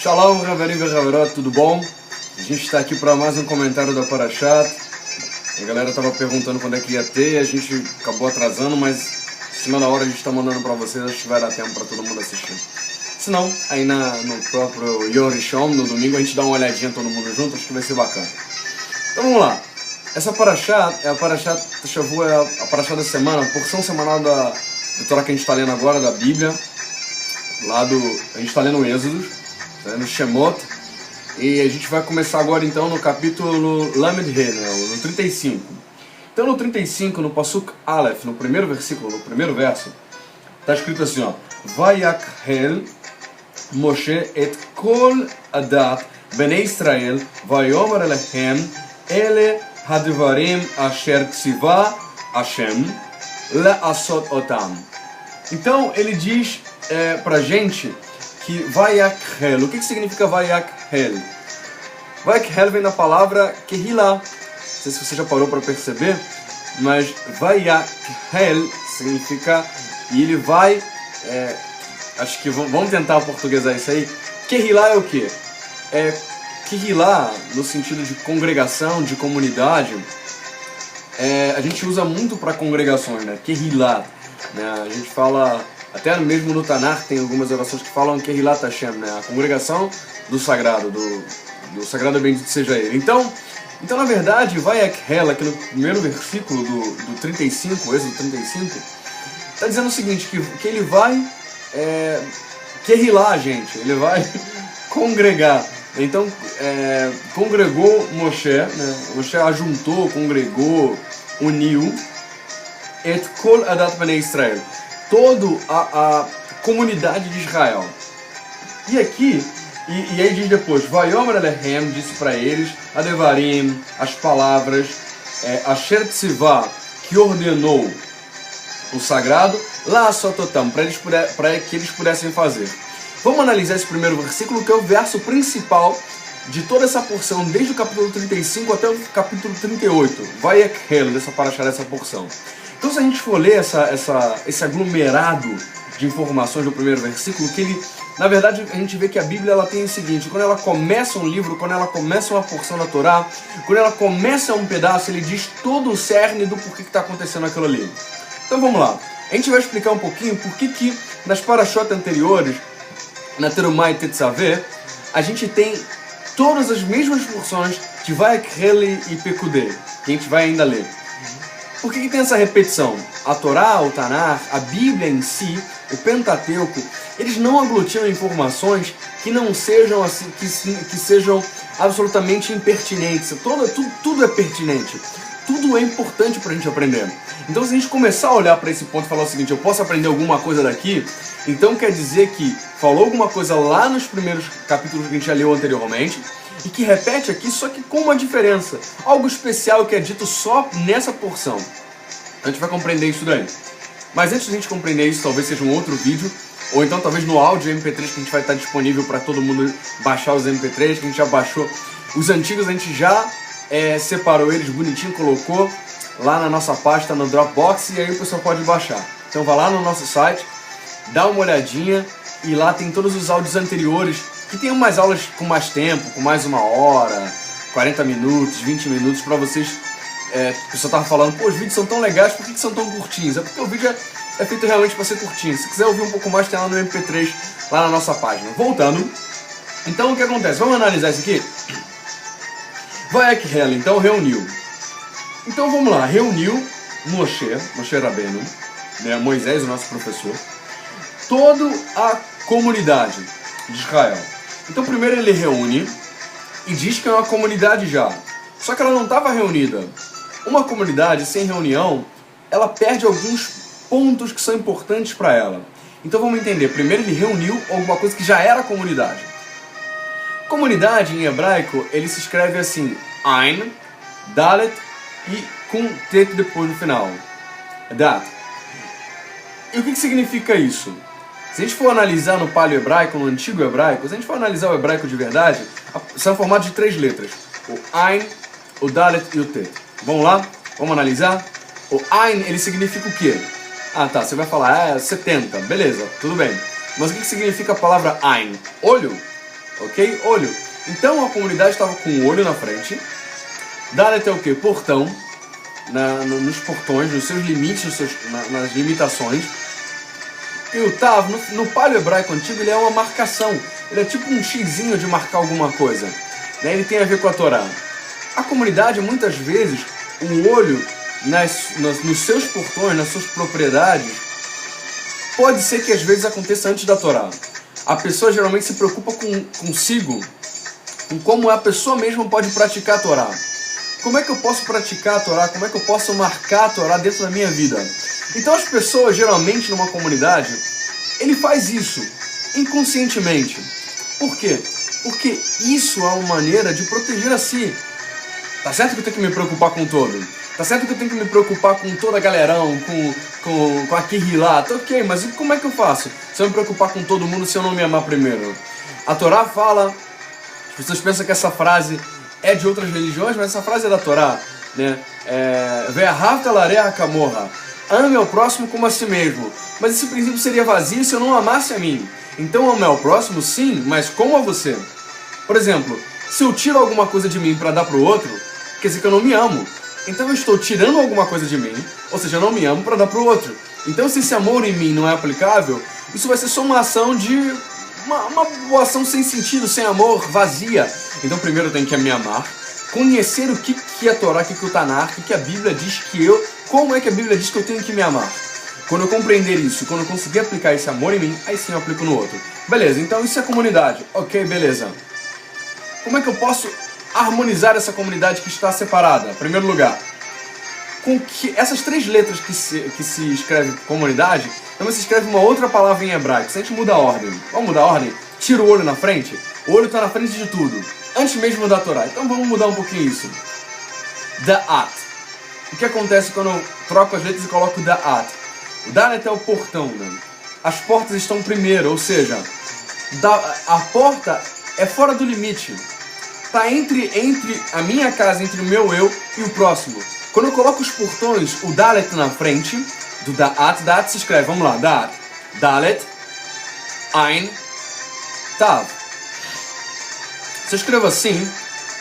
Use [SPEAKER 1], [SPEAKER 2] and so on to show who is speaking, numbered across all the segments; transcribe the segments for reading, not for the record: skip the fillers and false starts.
[SPEAKER 1] Shalom, Raverim e Raverot, tudo bom? A gente está aqui para mais um comentário da Parashat. A galera estava perguntando quando é que ia ter, a gente acabou atrasando, mas em cima da hora a gente está mandando para vocês, acho que vai dar tempo para todo mundo assistir. Se não, aí no próprio Yom Rishon, no domingo, a gente dá uma olhadinha todo mundo junto, acho que vai ser bacana. Então vamos lá. Essa Parashat é a Parashat Shavua, é a Parashat da semana, a porção semanal da Torá que a gente está lendo agora, da Bíblia. A gente está lendo o Êxodo, está lendo Shemot, e a gente vai começar agora então no capítulo Lamed He, né, no 35. Então no 35, no Pasuk Aleph, no primeiro versículo, no primeiro verso, está escrito assim, ó: Vayakhel Moshe et kol adat bnei Israel vayomer elechem ele hadvarim asher tziva Hashem la'asot otam. Então ele diz pra gente que Vayakhel. O que significa Vayakhel? Vayakhel vem da palavra Kehillah. Não sei se você já parou para perceber, mas Vayakhel significa, e ele vai, acho que vamos tentar portuguesar isso aí. Kehillah é o quê? Kehillah, no sentido de congregação, de comunidade, a gente usa muito para congregações, né? Kehillah, né? A gente fala, até mesmo no Tanakh tem algumas orações que falam Kehillat Hashem, né? A congregação do sagrado, do sagrado bendito seja ele. Então na verdade, Vayakhel, aqui no primeiro versículo do 35, Êxodo 35, está dizendo o seguinte, que ele vai Kehillah, gente, ele vai congregar. Então, congregou Moshe, né? Moshe ajuntou, congregou, uniu, et kol adat bnei Israel, toda a comunidade de Israel. E aqui, e aí diz depois, Vayomer Elechem, disse para eles, Adevarim, as palavras, Asher Tzivah, que ordenou o sagrado, La'asot otam, para que eles pudessem fazer. Vamos analisar esse primeiro versículo, que é o verso principal de toda essa porção, desde o capítulo 35 até o capítulo 38. Vayakhel, dessa parashá, dessa porção. Então, se a gente for ler esse aglomerado de informações do primeiro versículo, que ele, na verdade, a gente vê que a Bíblia ela tem o seguinte: quando ela começa um livro, quando ela começa uma porção da Torá, quando ela começa um pedaço, ele diz todo o cerne do porquê que está acontecendo aquilo ali. Então, vamos lá. A gente vai explicar um pouquinho por que nas parashot anteriores, na Terumah e Tetzaveh, a gente tem todas as mesmas porções de Vayakhel e Pekudei, que a gente vai ainda ler. Por que tem essa repetição? A Torá, o Tanakh, a Bíblia em si, o Pentateuco, eles não aglutinam informações que não sejam assim, que sejam absolutamente impertinentes. Tudo é pertinente. Tudo é importante para a gente aprender. Então, se a gente começar a olhar para esse ponto e falar o seguinte: eu posso aprender alguma coisa daqui, então quer dizer que falou alguma coisa lá nos primeiros capítulos que a gente já leu anteriormente, e que repete aqui, só que com uma diferença. Algo especial que é dito só nessa porção. A gente vai compreender isso daí. Mas antes de a gente compreender isso, talvez seja um outro vídeo, ou então talvez no áudio MP3, que a gente vai estar disponível para todo mundo baixar os MP3, que a gente já baixou. Os antigos a gente já separou eles bonitinho, colocou lá na nossa pasta no Dropbox, e aí o pessoal pode baixar. Então vai lá no nosso site, dá uma olhadinha, e lá tem todos os áudios anteriores, que tem umas aulas com mais tempo, com mais 1 hora, 40 minutos, 20 minutos, para vocês. O pessoal tava falando, pô, os vídeos são tão legais, por que são tão curtinhos? É porque o vídeo é feito realmente para ser curtinho. Se quiser ouvir um pouco mais, tem lá no MP3, lá na nossa página. Voltando, então o que acontece? Vamos analisar isso aqui? Vayakhel, então reuniu. Então vamos lá, reuniu Moshe Rabbeinu, né, Moisés, o nosso professor, toda a comunidade de Israel. Então primeiro ele reúne e diz que é uma comunidade já. Só que ela não estava reunida. Uma comunidade sem reunião, ela perde alguns pontos que são importantes para ela. Então vamos entender. Primeiro ele reuniu alguma coisa que já era comunidade. Comunidade em hebraico, ele se escreve assim: Ain, Dalet e com tet depois no final. Dat. E o que significa isso? Se a gente for analisar no paleo-hebraico, no antigo hebraico, se a gente for analisar o hebraico de verdade, são formados de 3 letras. O Ain, o Dalet e o Tet. Vamos lá? Vamos analisar? O Ain, ele significa o quê? Ah, tá, você vai falar, 70, beleza, tudo bem. Mas o que significa a palavra Ain? Olho? ok? Olho. Então a comunidade estava com o olho na frente. Dalet é o quê? Portão. Nos portões, nos seus limites, nas limitações. E o Tav, no paleo hebraico antigo, ele é uma marcação. Ele é tipo um xizinho de marcar alguma coisa. Né? Ele tem a ver com a Torá. A comunidade, muitas vezes, o olho nos seus portões, nas suas propriedades, pode ser que às vezes aconteça antes da Torá. A pessoa geralmente se preocupa consigo, com como a pessoa mesma pode praticar a Torá. Como é que eu posso praticar a Torá? Como é que eu posso marcar a Torá dentro da minha vida? Então as pessoas, geralmente, numa comunidade, ele faz isso inconscientemente. Por quê? Porque isso é uma maneira de proteger a si. Tá certo que eu tenho que me preocupar com todo. Tá certo que eu tenho que me preocupar com toda a galerão, com a Kihilá. Tá ok, mas como é que eu faço? Se eu me preocupar com todo mundo, se eu não me amar primeiro? A Torá fala... As pessoas pensam que essa frase é de outras religiões, mas essa frase é da Torá. Né? Ve'ahavta lareha kamorha. Ame ao próximo como a si mesmo. Mas esse princípio seria vazio se eu não amasse a mim. Então ame ao próximo, sim, mas como a você. Por exemplo, se eu tiro alguma coisa de mim para dar para o outro, quer dizer que eu não me amo. Então eu estou tirando alguma coisa de mim, ou seja, eu não me amo para dar para o outro. Então se esse amor em mim não é aplicável, isso vai ser só uma ação de... Uma boa ação sem sentido, sem amor, vazia. Então primeiro eu tenho que me amar, conhecer o que é a Torá, o que é o Tanar, o que a Bíblia diz que eu... Como é que a Bíblia diz que eu tenho que me amar? Quando eu compreender isso, quando eu conseguir aplicar esse amor em mim, aí sim eu aplico no outro. Beleza, então isso é comunidade. Ok, beleza. Como é que eu posso harmonizar essa comunidade que está separada? Em primeiro lugar, com que essas 3 letras que se escreve comunidade, também se escreve uma outra palavra em hebraico. Se a gente muda a ordem, vamos mudar a ordem? Tira o olho na frente. O olho está na frente de tudo, antes mesmo da Torá. Então vamos mudar um pouquinho isso. Da'at. O que acontece quando eu troco as letras e coloco Da'at? O Dalet é o portão, né? As portas estão primeiro, ou seja, a porta é fora do limite. Está entre a minha casa, entre o meu eu e o próximo. Quando eu coloco os portões, o Dalet na frente, do Da'at, Da'at se escreve, vamos lá, Da'at, Dalet, Ein, Tav. Se eu escrevo assim,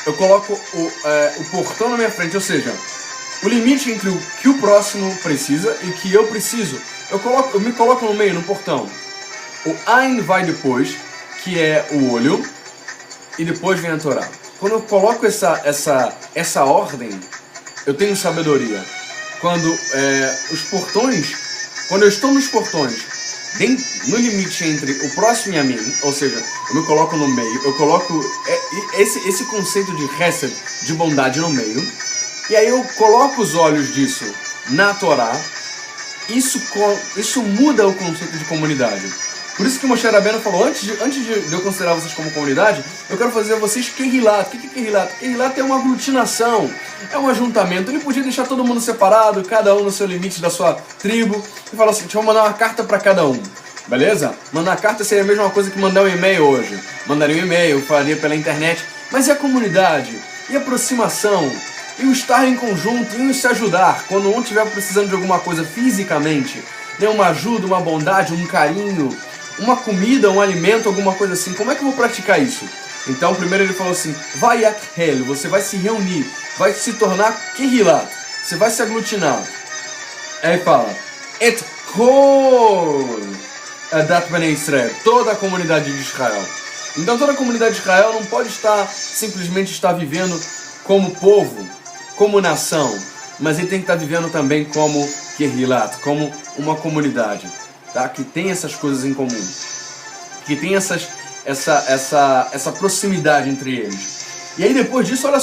[SPEAKER 1] eu coloco o portão na minha frente, ou seja, o limite entre o que o próximo precisa e o que eu preciso. Eu me coloco no meio, no portão. O Ein vai depois, que é o olho, e depois vem a Torá. Quando eu coloco essa ordem, eu tenho sabedoria. Quando eu estou nos portões, no limite entre o próximo e a mim, ou seja, eu me coloco no meio, eu coloco esse conceito de Hesed, de bondade no meio, e aí eu coloco os olhos disso na Torá, isso muda o conceito de comunidade. Por isso que Moshe Rabbeinu falou, antes de eu considerar vocês como comunidade, eu quero fazer vocês Kehilat. O que é Kehilat? Kehilat é uma aglutinação, é um ajuntamento. Ele podia deixar todo mundo separado, cada um no seu limite da sua tribo, e falar assim, deixa eu mandar uma carta para cada um. Beleza? Mandar carta seria a mesma coisa que mandar um e-mail hoje. Mandaria um e-mail, faria pela internet. Mas e a comunidade? E a aproximação? E o estar em conjunto, e o se ajudar, quando um estiver precisando de alguma coisa fisicamente, né, uma ajuda, uma bondade, um carinho, uma comida, um alimento, alguma coisa assim. Como é que eu vou praticar isso? Então, primeiro ele falou assim, vai akhel, você vai se reunir, vai se tornar kehilat, você vai se aglutinar. Aí fala, et kol adat bnei Israel, toda a comunidade de Israel. Então toda a comunidade de Israel não pode simplesmente estar vivendo como povo, como nação, mas ele tem que estar vivendo também como kehilat, como uma comunidade, tá? Que tem essas coisas em comum, que tem essa proximidade entre eles. E aí depois disso, olha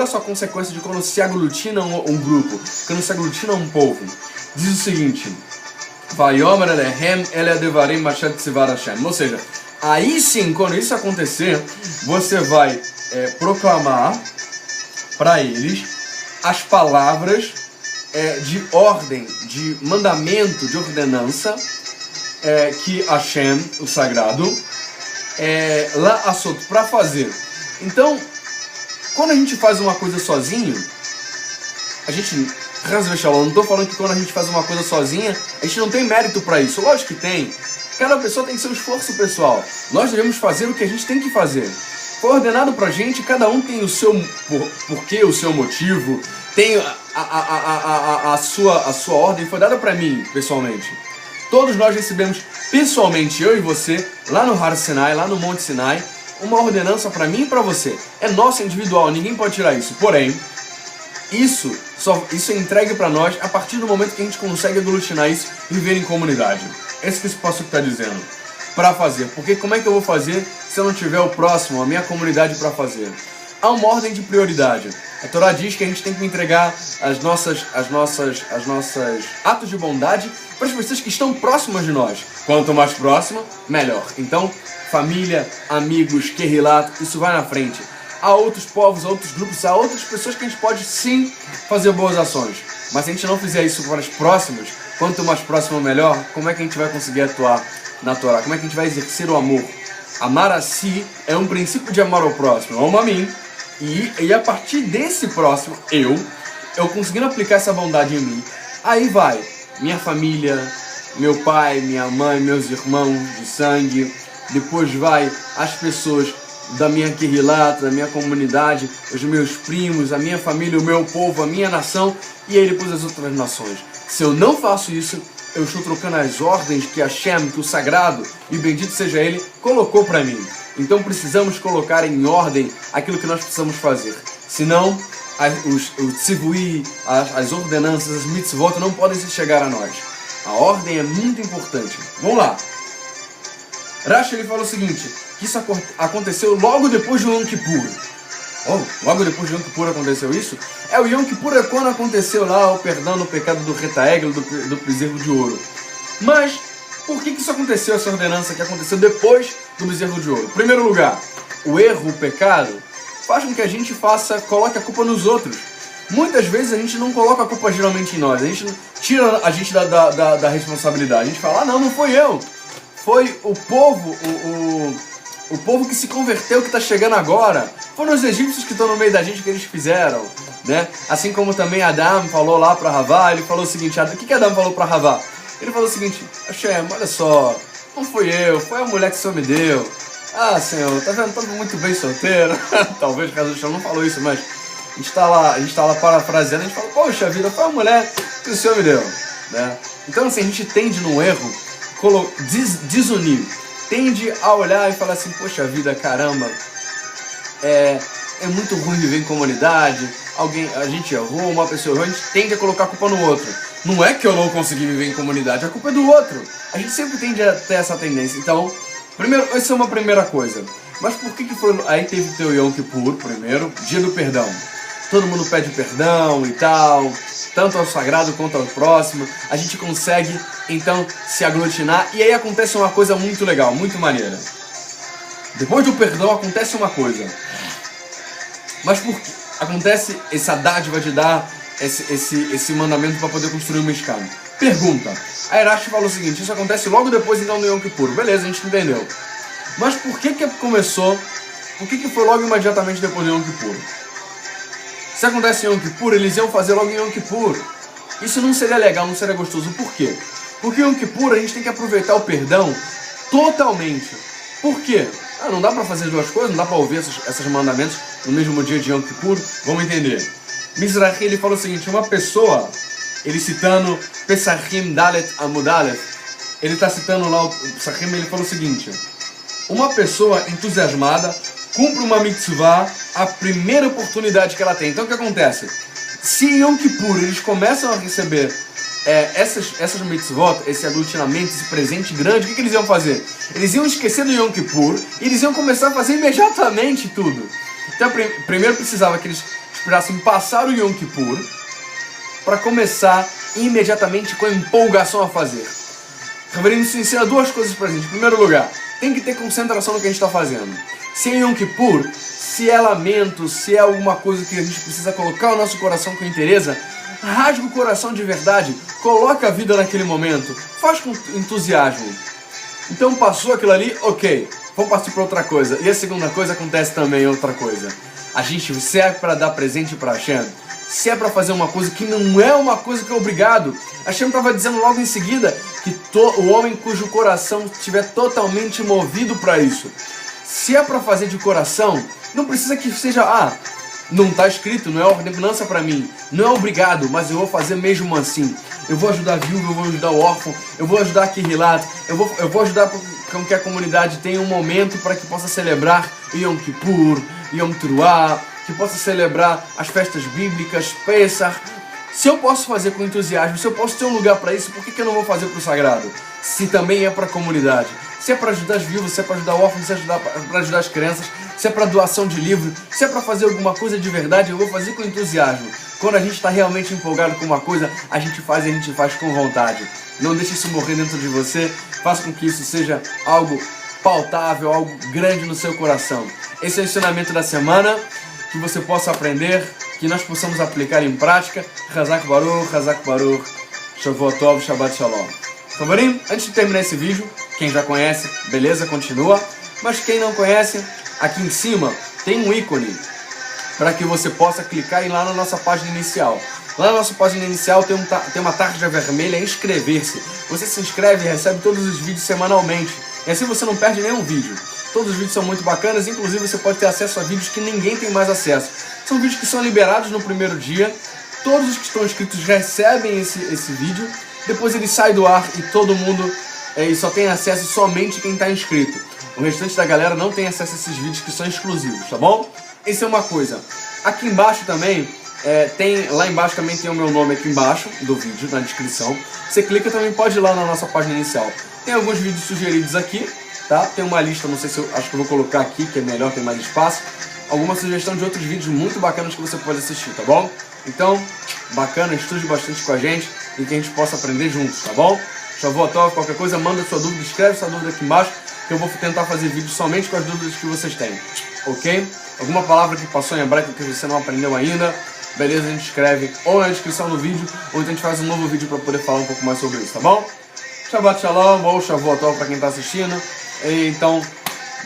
[SPEAKER 1] só a consequência de quando se aglutina um grupo, quando se aglutina um povo. Diz o seguinte, Vayomer elehem ele devarim asher tzivar Hashem. Ou seja, aí sim, quando isso acontecer, você vai proclamar para eles as palavras de ordem, de mandamento, de ordenança, que Hashem, o sagrado, lá assot, para fazer. Então, quando a gente faz uma coisa sozinho, a gente, não estou falando que quando a gente faz uma coisa sozinha, a gente não tem mérito para isso. Lógico que tem. cada pessoa tem seu esforço pessoal. Nós devemos fazer o que a gente tem que fazer. Foi ordenado pra gente, cada um tem o seu porquê, o seu motivo, tem a sua ordem, foi dada pra mim, pessoalmente. Todos nós recebemos pessoalmente, eu e você, lá no Har Sinai, lá no Monte Sinai, uma ordenança pra mim e pra você. É nossa, individual, ninguém pode tirar isso. Porém, isso é entregue pra nós a partir do momento que a gente consegue aglutinar isso e viver em comunidade. Esse que esse passo está dizendo. Pra fazer. Porque como é que eu vou fazer se eu não tiver o próximo, a minha comunidade pra fazer? Há uma ordem de prioridade. A Torá diz que a gente tem que entregar as nossas atos de bondade para as pessoas que estão próximas de nós. Quanto mais próximo, melhor. Então, família, amigos, querrilat, isso vai na frente. Há outros povos, há outros grupos, há outras pessoas que a gente pode sim fazer boas ações. Mas se a gente não fizer isso para as próximas, quanto mais próximo, melhor, como é que a gente vai conseguir atuar na Torá? Como é que a gente vai exercer o amor? Amar a si é um princípio de amar ao próximo. Eu amo a mim. E a partir desse próximo, eu conseguindo aplicar essa bondade em mim, aí vai minha família, meu pai, minha mãe, meus irmãos de sangue, depois vai as pessoas da minha querrilata, da minha comunidade, os meus primos, a minha família, o meu povo, a minha nação, e aí depois as outras nações. Se eu não faço isso, eu estou trocando as ordens que Hashem, que o sagrado, e bendito seja Ele, colocou para mim. Então precisamos colocar em ordem aquilo que nós precisamos fazer. Senão, o tzivui, as ordenanças, as mitzvot não podem se chegar a nós. A ordem é muito importante. Vamos lá. Rashi ele fala o seguinte, que isso aconteceu logo depois de Yom Kippur. Logo depois de Yom Kippur aconteceu isso? O Yom Kippur é quando aconteceu lá o perdão do pecado do retaegel, do bezerro de ouro. Mas, por que isso aconteceu, essa ordenança que aconteceu depois do bezerro de ouro? Em primeiro lugar, o erro, o pecado, faz com que a gente coloque a culpa nos outros. Muitas vezes a gente não coloca a culpa geralmente em nós, a gente tira a gente da responsabilidade. A gente fala, não foi eu, foi o povo, o povo que se converteu, que está chegando agora. Foram os egípcios que estão no meio da gente, que eles fizeram, né? Assim como também Adam falou lá para Havá, ele falou o seguinte, o que Adam falou para Havá? Ele falou o seguinte, Hashem, olha só, não fui eu, foi a mulher que o Senhor me deu. Ah, Senhor, tá vendo, tô muito bem solteiro. Talvez o Hashem não falou isso, mas a gente tá lá parafraseando, a gente fala, poxa vida, foi a mulher que o Senhor me deu, né? Então assim, a gente tende no erro, desunir, tende a olhar e falar assim, poxa vida, caramba, é muito ruim viver em comunidade, a gente errou, uma pessoa errou, a gente tende a colocar a culpa no outro. Não é que eu não consegui viver em comunidade, a culpa é do outro. A gente sempre tende a ter essa tendência. Então, primeiro, essa é uma primeira coisa. Mas por que foi... Aí teve o teu Yom Kippur, primeiro, dia do perdão. Todo mundo pede perdão e tal, tanto ao sagrado quanto ao próximo. A gente consegue, então, se aglutinar. E aí acontece uma coisa muito legal, muito maneira. Depois do perdão acontece uma coisa. Mas por que acontece essa dádiva de dar esse mandamento para poder construir uma escada? Pergunta. A Rashi falou o seguinte, isso acontece logo depois então do Yom Kippur. Beleza, a gente entendeu. Mas por que começou? Por que foi logo imediatamente depois do Yom Kippur? Se acontece em Yom Kippur, eles iam fazer logo em Yom Kippur. Isso não seria legal, não seria gostoso. Por quê? Porque em Yom Kippur a gente tem que aproveitar o perdão totalmente. Por quê? Não dá para fazer duas coisas, não dá para ouvir esses mandamentos no mesmo dia de Yom Kippur. Vamos entender. Mizrahi, ele falou o seguinte, uma pessoa, ele citando Pesachim Dalet Amud Aleph, ele está citando lá o Pesachim, ele falou o seguinte, uma pessoa entusiasmada cumpre uma mitzvah a primeira oportunidade que ela tem. Então o que acontece? Se em Yom Kippur eles começam a receber essas mitzvot, esse aglutinamento, esse presente grande, o que eles iam fazer? Eles iam esquecer do Yom Kippur e eles iam começar a fazer imediatamente tudo. Então primeiro precisava que eles esperassem passar o Yom Kippur para começar imediatamente com a empolgação a fazer. Reverendo, isso ensina duas coisas pra gente. Em primeiro lugar, tem que ter concentração no que a gente está fazendo. Se é Yom Kippur, se é lamento, se é alguma coisa que a gente precisa colocar o nosso coração com interesse, rasga o coração de verdade, coloca a vida naquele momento, faz com entusiasmo. Então passou aquilo ali, ok, vamos partir para outra coisa. E a segunda coisa acontece também outra coisa. A gente, se é para dar presente para Hashem, se é para fazer uma coisa que não é uma coisa que é obrigado. Hashem estava dizendo logo em seguida que o homem cujo coração estiver totalmente movido para isso. Se é para fazer de coração, não precisa que seja, não está escrito, não é ordenança para mim, não é obrigado, mas eu vou fazer mesmo assim. Eu vou ajudar a viúva, eu vou ajudar o órfão, eu vou ajudar a Kirilat, eu vou ajudar com que a comunidade tenha um momento para que possa celebrar Yom Kippur, Yom Teruah, que possa celebrar as festas bíblicas, Pesach. Se eu posso fazer com entusiasmo, se eu posso ter um lugar para isso, por que eu não vou fazer para o sagrado? Se também é para a comunidade. Se é para ajudar as viúvas, se é para ajudar o órfão, se é para ajudar as crianças, se é para doação de livro, se é para fazer alguma coisa de verdade, eu vou fazer com entusiasmo. Quando a gente está realmente empolgado com uma coisa, a gente faz com vontade. Não deixe isso morrer dentro de você, faça com que isso seja algo pautável, algo grande no seu coração. Esse é o ensinamento da semana, que você possa aprender, que nós possamos aplicar em prática. Chazak Baruch, Shavuot Tov, Shabbat Shalom. Camarim, antes de terminar esse vídeo, quem já conhece, beleza, continua. Mas quem não conhece, aqui em cima tem um ícone para que você possa clicar e ir lá na nossa página inicial. Lá na nossa página inicial tem uma tarja vermelha, inscrever-se. Você se inscreve e recebe todos os vídeos semanalmente. E assim você não perde nenhum vídeo. Todos os vídeos são muito bacanas, inclusive você pode ter acesso a vídeos que ninguém tem mais acesso. São vídeos que são liberados no primeiro dia. Todos os que estão inscritos recebem esse vídeo. Depois ele sai do ar e todo mundo só tem acesso somente quem está inscrito. O restante da galera não tem acesso a esses vídeos que são exclusivos, tá bom? Essa é uma coisa. Aqui embaixo também, lá embaixo também tem o meu nome aqui embaixo do vídeo, na descrição. Você clica, também pode ir lá na nossa página inicial. Tem alguns vídeos sugeridos aqui, tá? Tem uma lista, não sei se acho que eu vou colocar aqui, que é melhor, tem mais espaço. Alguma sugestão de outros vídeos muito bacanas que você pode assistir, tá bom? Então, bacana, estude bastante com a gente e que a gente possa aprender juntos, tá bom? Shavuot Tov, qualquer coisa, manda sua dúvida, escreve sua dúvida aqui embaixo, que eu vou tentar fazer vídeos somente com as dúvidas que vocês têm, ok? Alguma palavra que passou em hebraico que você não aprendeu ainda, beleza? A gente escreve ou na descrição do vídeo, ou então a gente faz um novo vídeo para poder falar um pouco mais sobre isso, tá bom? Shabbat Shalom, ou Shavuot Tov para quem está assistindo. Então,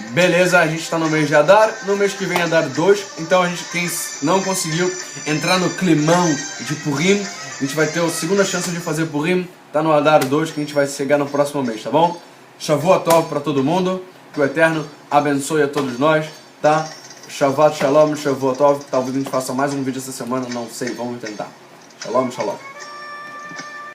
[SPEAKER 1] beleza, a gente está no mês de Adar, no mês que vem Adar 2, então quem não conseguiu entrar no climão de Purim, a gente vai ter a segunda chance de fazer Purim, tá no Adar 2, que a gente vai chegar no próximo mês, tá bom? Shavuot Tov para todo mundo, que o Eterno abençoe a todos nós, tá? Shabbat Shalom, Shavuot Tov, talvez a gente faça mais um vídeo essa semana, não sei, vamos tentar. Shalom, Shalom.